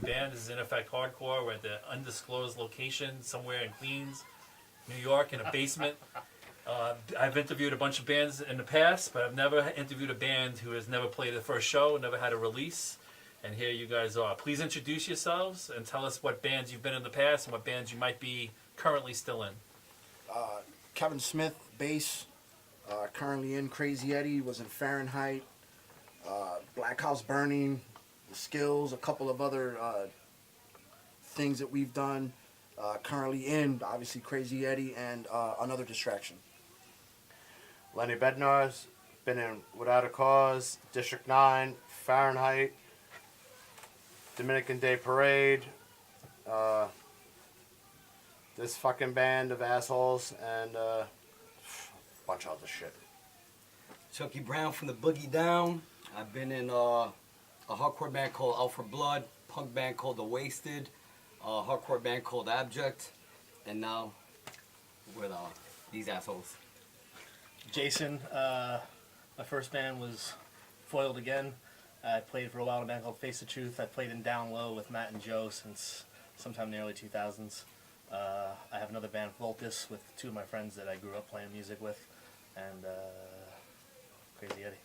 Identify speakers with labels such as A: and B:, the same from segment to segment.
A: band. This is In Effect Hardcore. We're at the undisclosed location somewhere in Queens, New York, in a basement. I've interviewed a bunch of bands in the past, but I've never interviewed a band who has never played the first show, never had a release. And here you guys are. Please introduce yourselves and tell us what bands you've been in the past and what bands you might be currently still in.
B: Kevin Smith, bass. Currently in Crazy Eddie, was in Fahrenheit. Black House Burning, The Skills, a couple of other things that we've done. Currently in, obviously, Crazy Eddie and Another Distraction.
C: Lenny Bednar's been in Without a Cause, District 9, Fahrenheit, Dominican Day Parade, this fucking band of assholes, and a bunch of other shit.
D: Chucky Brown from the Boogie Down. I've been in a hardcore band called Out for Blood, punk band called The Wasted, a hardcore band called Abject, and now with these assholes.
E: Jason, my first band was Foiled Again. I played for a while in a band called Face the Truth. I played in Down Low with Matt and Joe since sometime in the early 2000s. I have another band, Voltus, with two of my friends that I grew up playing music with, and Crazy Eddie.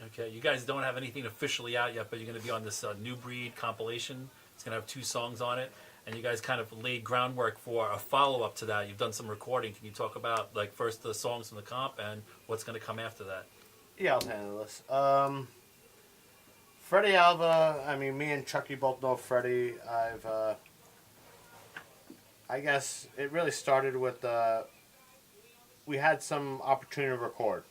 A: Okay, you guys don't have anything officially out yet, but you're going to be on this New Breed compilation. It's going to have 2 songs on it, and you guys kind of laid groundwork for a follow-up to that. You've done some recording. Can you talk about, like, first the songs from the comp and what's going to come after that?
C: Yeah, I'll handle this. Freddie Alva, I mean, me and Chucky both know Freddie. I guess it really started with, we had some opportunity to record.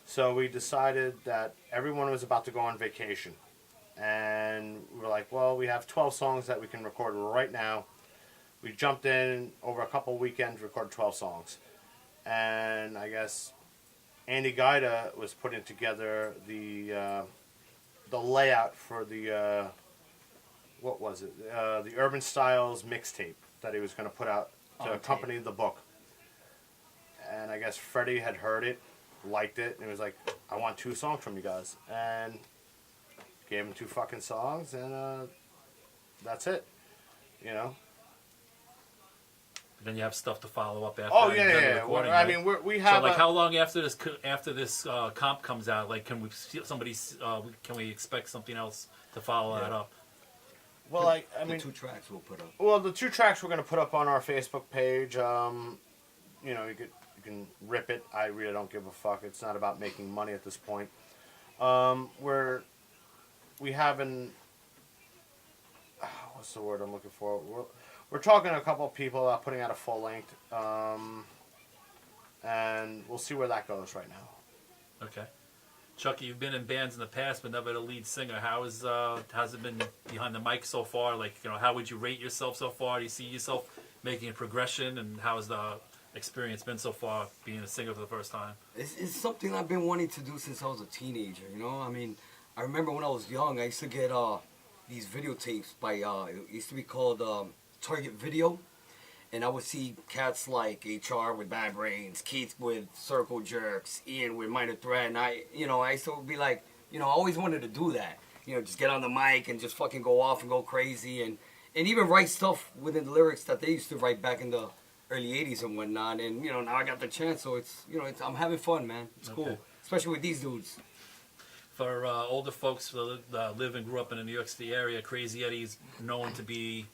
C: So we decided that everyone was about to go on vacation. And we were like, well, we have 12 songs that we can record right now. We jumped in over a couple weekends, recorded 12 songs. And I guess Andy Guida was putting together the layout for the, what was it? The Urban Styles mixtape that he was going to put out to accompany the book. And I guess Freddie had heard it, liked it, and he was like, I want 2 songs from you guys. And gave him 2 fucking songs, and that's it. You know?
A: Then you have stuff to follow up after.
C: Oh yeah.
A: Recording,
C: I
A: right?
C: mean, we have.
A: So, like, how long after this comp comes out? Like, can we see can we expect something else to follow that up?
C: Well, I mean,
D: the 2 tracks we'll put up.
C: Well, the 2 tracks we're gonna put up on our Facebook page. You know, you can rip it. I really don't give a fuck. It's not about making money at this point. We have an what's the word I'm looking for? We're talking to a couple of people about putting out a full length, and we'll see where that goes right now.
A: Okay, Chucky, you've been in bands in the past, but never the lead singer. How's it been behind the mic so far? Like, you know, how would you rate yourself so far? Do you see yourself making a progression, and how's the experience been so far being a singer for the first time?
D: It's something I've been wanting to do since I was a teenager, you know? I mean, I remember when I was young, I used to get these videotapes by, it used to be called Target Video, and I would see cats like HR with Bad Brains, Keith with Circle Jerks, Ian with Minor Threat, and I used to be like, I always wanted to do that. Just get on the mic and just fucking go off and go crazy, and even write stuff within the lyrics that they used to write back in the early 80s and whatnot, and now I got the chance, so I'm having fun, man. It's cool, especially with these dudes.
A: For older folks that live and grew up in the New York City area, Crazy Eddie's known to be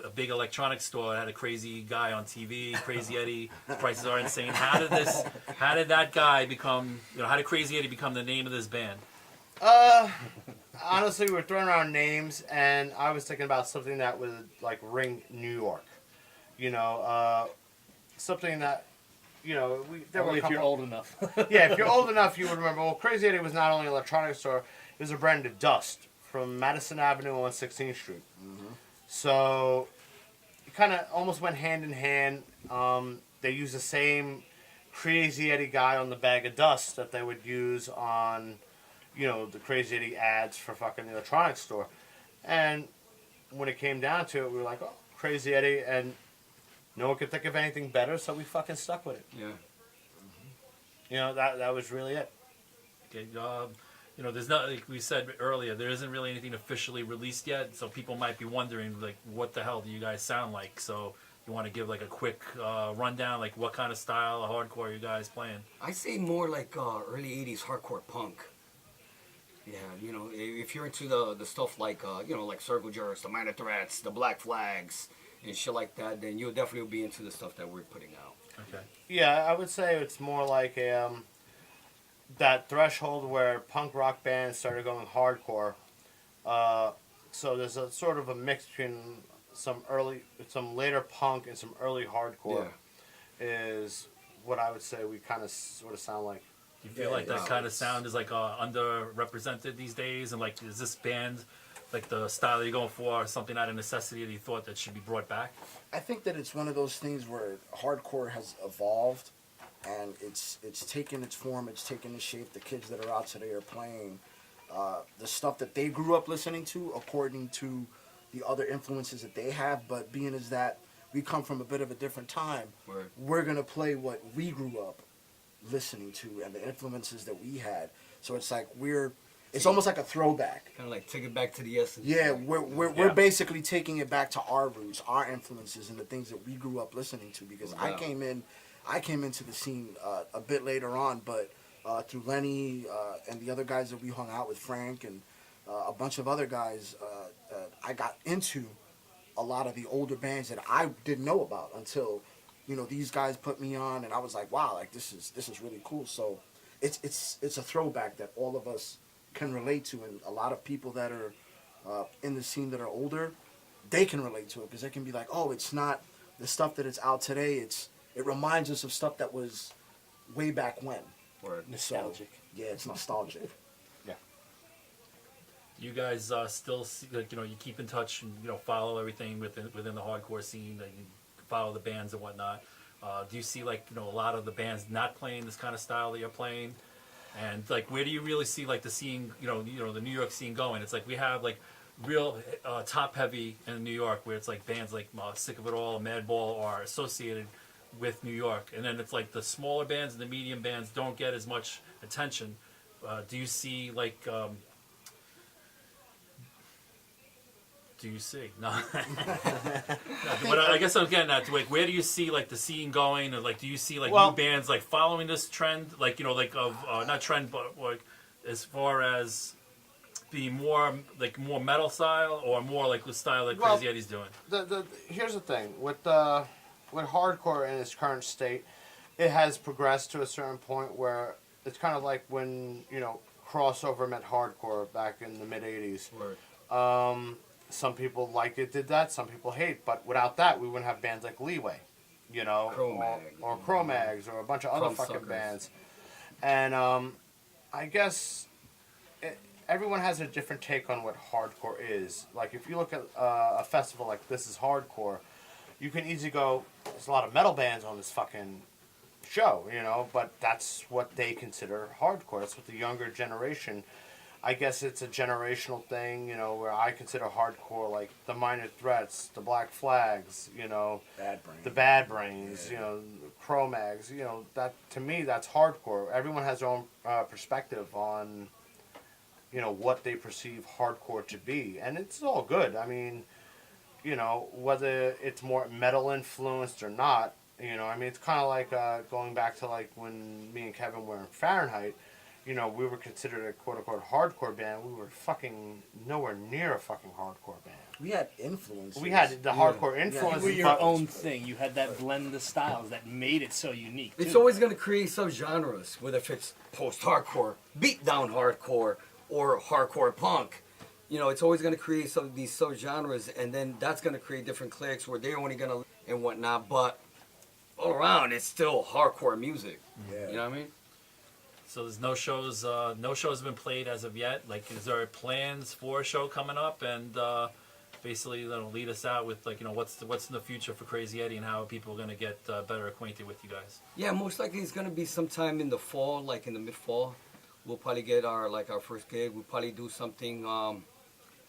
A: a big electronics store. It had a crazy guy on TV, Crazy Eddie. The prices are insane. How did that guy become? How did Crazy Eddie become the name of this band?
C: Honestly, we're throwing around names, and I was thinking about something that would like ring New York. Something that,
E: If you're old enough.
C: Yeah, if you're old enough, you would remember. Well, Crazy Eddie was not only an electronics store, it was a brand of Dust from Madison Avenue on 16th Street. Mm-hmm. So it kind of almost went hand in hand. They used the same Crazy Eddie guy on the bag of dust that they would use on, the Crazy Eddie ads for fucking the electronics store. And when it came down to it, we were like, oh, Crazy Eddie, and no one could think of anything better, so we fucking stuck with it.
D: Yeah.
C: Mm-hmm. That was really it.
A: Okay, you know, there's not, like we said earlier, there isn't really anything officially released yet, so people might be wondering, like, what the hell do you guys sound like? So you want to give like a quick rundown, like what kind of style of hardcore are you guys playing?
D: I say more like early '80s hardcore punk. Yeah, you know, if you're into the stuff like you know, like Circle Jerks, the Minor Threats, the Black Flags, and shit like that, then you'll definitely be into the stuff that we're putting out.
A: Okay.
C: Yeah, I would say it's more like a that threshold where punk rock bands started going hardcore. So there's a sort of a mix between some later punk and some early hardcore. Is what I would say we kind of sort of sound like.
A: Do you feel like that kind of sound is like underrepresented these days? And like, is this band, like the style that you're going for, something out of necessity that you thought that should be brought back?
B: I think that it's one of those things where hardcore has evolved, and it's taken its form, it's taken its shape. The kids that are out today are playing the stuff that they grew up listening to, according to the other influences that they have. But being as that we come from a bit of a different time, we're gonna play what we grew up listening to and the influences that we had. So it's like it's almost like a throwback.
D: Kind of like take it back to the essence.
B: Yeah, we're basically taking it back to our roots, our influences, and the things that we grew up listening to. Because I came into the scene a bit later on, but through Lenny and the other guys that we hung out with, Frank and a bunch of other guys, I got into a lot of the older bands that I didn't know about until, you know, these guys put me on, and I was like, wow, like this is really cool. So it's a throwback that all of us can relate to, and a lot of people that are in the scene that are older, they can relate to it, because they can be like, oh, it's not the stuff that it's out today. It reminds us of stuff that was way back when.
E: Nostalgic.
B: So, yeah, it's nostalgic.
A: You guys still see, like, you know, you keep in touch and, you know, follow everything within the hardcore scene, like, you follow the bands and whatnot. Do you see, like, you know, a lot of the bands not playing this kind of style that you're playing? And like, where do you really see like the scene, you know, the New York scene going? It's like we have like real top heavy in New York, where it's like bands like Sick of It All, Madball are associated with New York, and then it's like the smaller bands and the medium bands don't get as much attention. Do you see like? Do you see? No. But I guess I'm getting at, like, where do you see like the scene going, or like, do you see like new bands like following this trend, like, you know, like of not trend, but like as far as being more metal style, or more like the style that Crazy Eddie's doing?
C: Here's the thing with hardcore in its current state, it has progressed to a certain point where it's kind of like when, you know, crossover met hardcore back in the mid '80s. Some people like it, did that. Some people hate. But without that, we wouldn't have bands like Leeway, you know, or Cro-Mags, or a bunch of other fucking bands. And I guess everyone has a different take on what hardcore is. Like, if you look at a festival like This Is Hardcore, you can easily go, there's a lot of metal bands on this fucking show, you know, but that's what they consider hardcore. That's what the younger generation, I guess it's a generational thing, you know, where I consider hardcore like the Minor Threats, the Black Flags, you know, the Bad Brains, you know, Cro-Mags, you know, that, to me, that's hardcore. Everyone has their own perspective on, you know, what they perceive hardcore to be, and it's all good. I mean, you know, whether it's more metal influenced or not, you know, I mean, it's kind of like going back to like when me and Kevin were in Fahrenheit. You know, we were considered a quote-unquote hardcore band. We were fucking nowhere near a fucking hardcore band.
B: We had influences.
C: We had the hardcore influences.
E: You were your own thing. You had that blend of styles that made it so unique.
D: It's always going to create subgenres, whether if it's post-hardcore, beat-down hardcore, or hardcore punk. You know, it's always going to create some of these subgenres, and then that's going to create different cliques where they're only going to and whatnot. But all around, it's still hardcore music.
B: Yeah.
D: You know what I mean?
A: So there's no shows. No shows have been played as of yet. Like, is there plans for a show coming up? And basically, that'll lead us out with, like, you know, what's in the future for Crazy Eddie, and how are people going to get better acquainted with you guys?
D: Yeah, most likely it's going to be sometime in the fall, like in the mid-fall. We'll probably get our first gig. We'll probably do something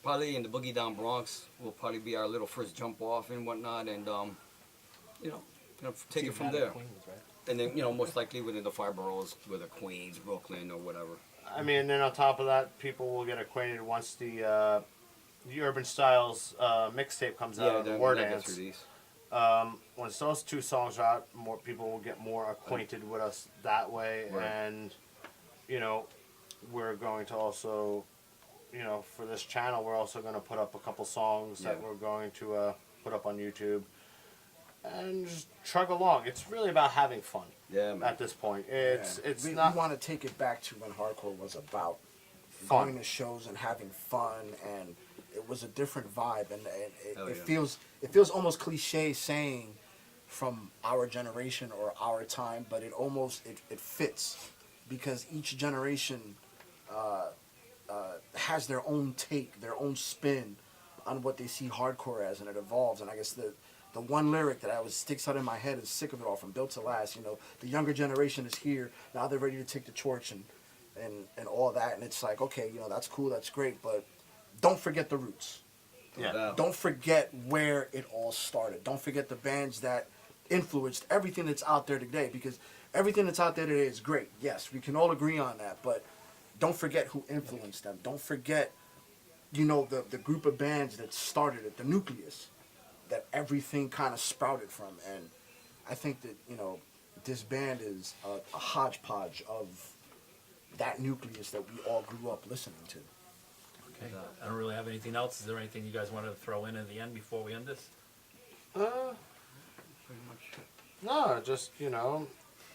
D: probably in the Boogie Down Bronx. Will probably be our little first jump off and whatnot, and you know, take it from there.
E: Queens, right?
D: And then, you know, most likely within the 5 boroughs, whether Queens, Brooklyn, or whatever.
C: I mean, then on top of that, people will get acquainted once the Urban Styles mixtape comes out, the War Dance. Once those two songs are out, more people will get more acquainted with us that way,
D: Right.
C: and you know, we're going to also, you know, for this channel, we're also going to put up a couple songs that we're going to put up on YouTube, and just chug along. It's really about having fun.
D: Yeah, man.
C: At this point, it's
B: we
C: not
B: want to take it back to when hardcore was about
C: fun.
B: going to shows and having fun, and it was a different vibe, and
D: Hell
B: it
D: yeah.
B: feels almost cliche saying from our generation or our time, but it fits because each generation has their own take, their own spin on what they see hardcore as, and it evolves. And I guess the one lyric that sticks out in my head is "Sick of it all" from Built to Last. You know, the younger generation is here now; they're ready to take the torch and all that. And it's like, okay, you know, that's cool, that's great, but don't forget the roots.
C: Yeah.
B: Don't forget where it all started. Don't forget the bands that influenced everything that's out there today, because everything that's out there today is great. Yes, we can all agree on that, but don't forget who influenced them. Don't forget, you know, the group of bands that started it, the nucleus that everything kind of sprouted from. And I think that, you know, this band is a hodgepodge of that nucleus that we all grew up listening to.
A: Okay. I don't really have anything else. Is there anything you guys want to throw in at the end before we end this?
C: No, just, you know,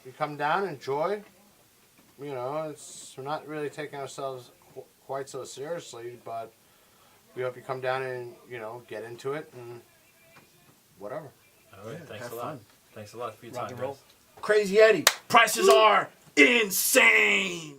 C: you come down, enjoy. You know, we're not really taking ourselves quite so seriously, but we hope you come down and, you know, get into it and whatever.
A: All right.
B: Yeah,
A: Thanks
B: have
A: a lot.
B: fun.
A: Thanks a lot for your
E: Rock
A: time,
E: and roll.
A: guys.
B: Crazy Eddie, prices are insane.